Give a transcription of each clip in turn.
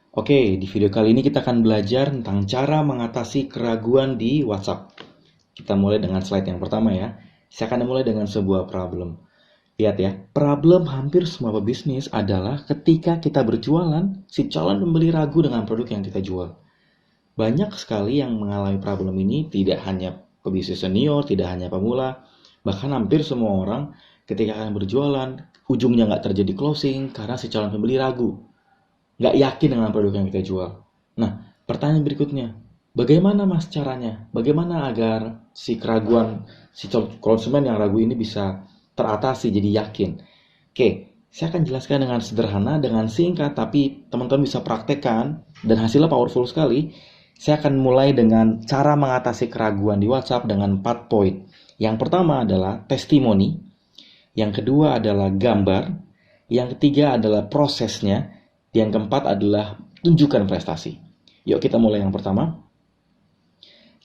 Oke, di video kali ini kita akan belajar tentang cara mengatasi keraguan di WhatsApp. Kita mulai dengan slide yang pertama ya. Saya akan mulai dengan sebuah problem. Lihat ya, problem hampir semua pebisnis adalah ketika kita berjualan, si calon pembeli ragu dengan produk yang kita jual. Banyak sekali yang mengalami problem ini, tidak hanya pebisnis senior, tidak hanya pemula, bahkan hampir semua orang ketika akan berjualan, ujungnya nggak terjadi closing karena si calon pembeli ragu, nggak yakin dengan produk yang kita jual. Nah, pertanyaan berikutnya, bagaimana mas caranya? Bagaimana agar si keraguan, si konsumen yang ragu ini bisa teratasi jadi yakin? Oke, saya akan jelaskan dengan sederhana, dengan singkat, tapi teman-teman bisa praktekkan dan hasilnya powerful sekali. Saya akan mulai dengan cara mengatasi keraguan di WhatsApp dengan 4 poin. Yang pertama adalah testimoni, yang kedua adalah gambar, yang ketiga adalah prosesnya, yang keempat adalah tunjukkan prestasi. Yuk kita mulai yang pertama.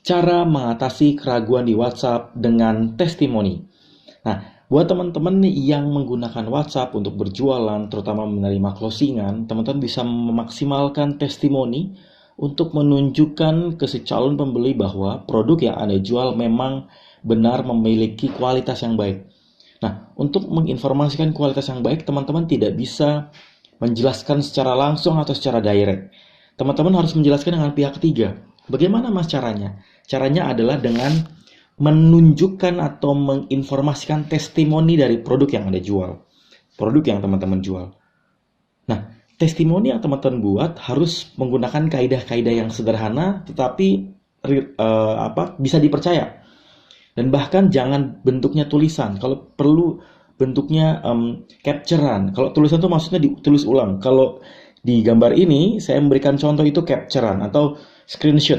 Cara mengatasi keraguan di WhatsApp dengan testimoni. Nah, buat teman-teman yang menggunakan WhatsApp untuk berjualan, terutama menerima closingan, teman-teman bisa memaksimalkan testimoni untuk menunjukkan ke si calon pembeli bahwa produk yang Anda jual memang benar memiliki kualitas yang baik. Nah, untuk menginformasikan kualitas yang baik, teman-teman tidak bisa menjelaskan secara langsung atau secara direct. Teman-teman harus menjelaskan dengan pihak ketiga. Bagaimana mas caranya? Caranya adalah dengan menunjukkan atau menginformasikan testimoni dari produk yang Anda jual. Produk yang teman-teman jual. Nah, testimoni yang teman-teman buat harus menggunakan kaidah-kaidah yang sederhana tetapi bisa dipercaya. Dan bahkan jangan bentuknya tulisan. Kalau perlu bentuknya capturean. Kalau tulisan itu maksudnya ditulis ulang. Kalau di gambar ini saya memberikan contoh itu capturean atau screenshot.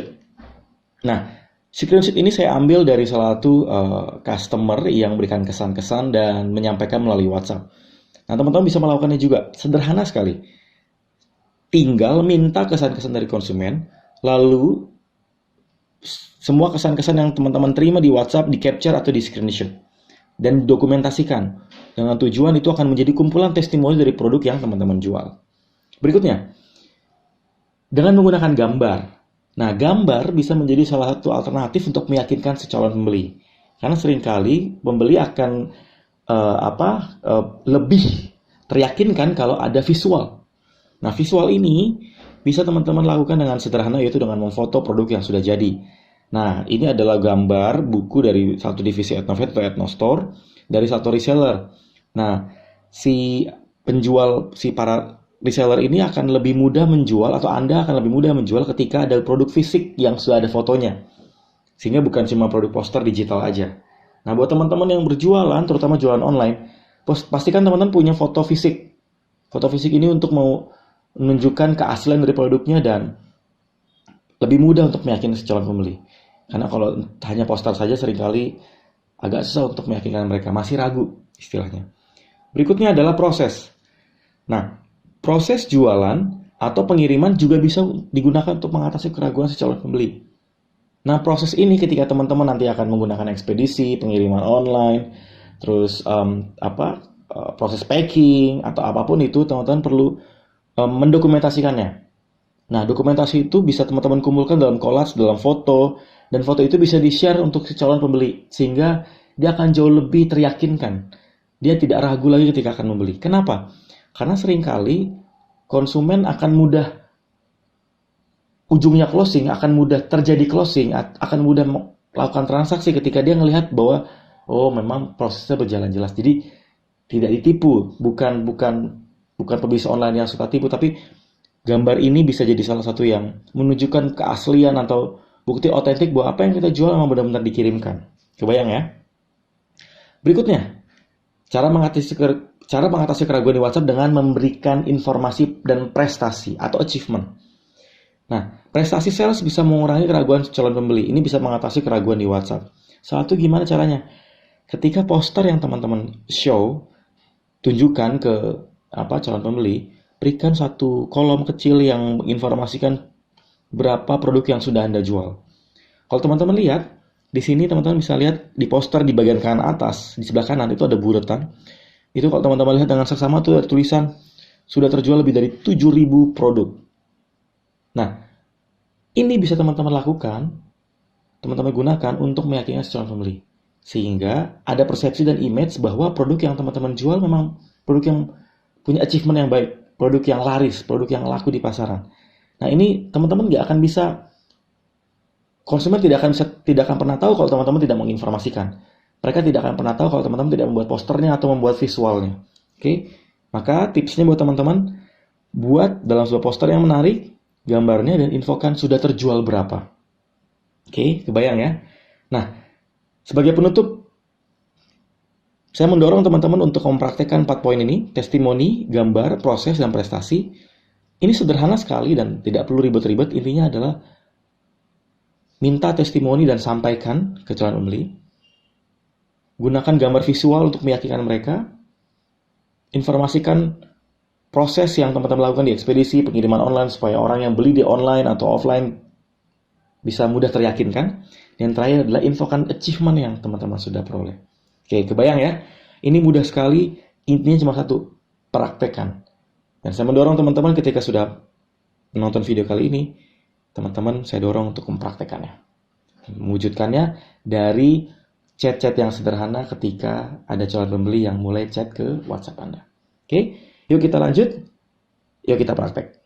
Nah, screenshot ini saya ambil dari salah satu customer yang memberikan kesan-kesan dan menyampaikan melalui WhatsApp. Nah, teman-teman bisa melakukannya juga. Sederhana sekali. Tinggal minta kesan-kesan dari konsumen, lalu semua kesan-kesan yang teman-teman terima di WhatsApp di capture atau di screenshot dan dokumentasikan. Dengan tujuan itu akan menjadi kumpulan testimoni dari produk yang teman-teman jual. Berikutnya, dengan menggunakan gambar. Nah, gambar bisa menjadi salah satu alternatif untuk meyakinkan si calon pembeli. Karena seringkali pembeli akan lebih teryakinkan kalau ada visual. Nah, visual ini bisa teman-teman lakukan dengan sederhana, yaitu dengan memfoto produk yang sudah jadi. Nah, ini adalah gambar buku dari satu divisi Etnovet atau Etnostore dari satu reseller. Nah, para reseller ini akan lebih mudah menjual atau Anda akan lebih mudah menjual ketika ada produk fisik yang sudah ada fotonya. Sehingga bukan cuma produk poster digital aja. Nah, buat teman-teman yang berjualan, terutama jualan online, pastikan teman-teman punya foto fisik. Foto fisik ini untuk mau menunjukkan keaslian dari produknya dan lebih mudah untuk meyakinkan si calon pembeli. Karena kalau hanya poster saja seringkali agak susah untuk meyakinkan mereka, masih ragu istilahnya. Berikutnya adalah proses. Nah, proses jualan atau pengiriman juga bisa digunakan untuk mengatasi keraguan si calon pembeli. Nah, proses ini ketika teman-teman nanti akan menggunakan ekspedisi, pengiriman online, terus proses packing atau apapun itu, teman-teman perlu mendokumentasikannya. Nah, dokumentasi itu bisa teman-teman kumpulkan dalam collage, dalam foto, dan foto itu bisa di-share untuk si calon pembeli, sehingga dia akan jauh lebih teryakinkan. Dia tidak ragu lagi ketika akan membeli. Kenapa? Karena seringkali konsumen akan mudah ujungnya closing, akan mudah terjadi closing, akan mudah melakukan transaksi ketika dia melihat bahwa oh memang prosesnya berjalan jelas. Jadi tidak ditipu, bukan pebisnis online yang suka tipu, tapi gambar ini bisa jadi salah satu yang menunjukkan keaslian atau bukti otentik bahwa apa yang kita jual memang benar-benar dikirimkan. Kebayang ya? Berikutnya, cara mengatasi keraguan di WhatsApp dengan memberikan informasi dan prestasi atau achievement. Nah, prestasi sales bisa mengurangi keraguan calon pembeli. Ini bisa mengatasi keraguan di WhatsApp. Satu, gimana caranya? Ketika poster yang teman-teman show, tunjukkan ke calon pembeli, berikan satu kolom kecil yang menginformasikan berapa produk yang sudah Anda jual. Kalau teman-teman lihat, di sini teman-teman bisa lihat di poster di bagian kanan atas, di sebelah kanan itu ada buletan. Itu kalau teman-teman lihat dengan seksama itu ada tulisan sudah terjual lebih dari 7.000 produk. Nah, ini bisa teman-teman lakukan, teman-teman gunakan untuk meyakinkan calon pembeli. Sehingga ada persepsi dan image bahwa produk yang teman-teman jual memang produk yang punya achievement yang baik, produk yang laris, produk yang laku di pasaran. Nah, ini teman-teman nggak akan bisa, konsumen tidak akan pernah tahu kalau teman-teman tidak menginformasikan. Mereka tidak akan pernah tahu kalau teman-teman tidak membuat posternya atau membuat visualnya. Oke, maka tipsnya buat teman-teman, buat dalam sebuah poster yang menarik, gambarnya dan infokan sudah terjual berapa. Oke, kebayang ya? Nah, sebagai penutup, saya mendorong teman-teman untuk mempraktekkan 4 poin ini, testimoni, gambar, proses, dan prestasi. Ini sederhana sekali dan tidak perlu ribet-ribet, intinya adalah minta testimoni dan sampaikan ke calon pembeli. Gunakan gambar visual untuk meyakinkan mereka. Informasikan proses yang teman-teman lakukan di ekspedisi, pengiriman online, supaya orang yang beli di online atau offline bisa mudah teryakinkan. Dan terakhir adalah infokan achievement yang teman-teman sudah peroleh. Oke, kebayang ya? Ini mudah sekali, intinya cuma satu, praktekkan. Dan saya mendorong teman-teman ketika sudah menonton video kali ini, teman-teman saya dorong untuk mempraktekannya. Mewujudkannya dari chat-chat yang sederhana ketika ada calon pembeli yang mulai chat ke WhatsApp Anda. Oke, yuk kita lanjut. Yuk kita praktek.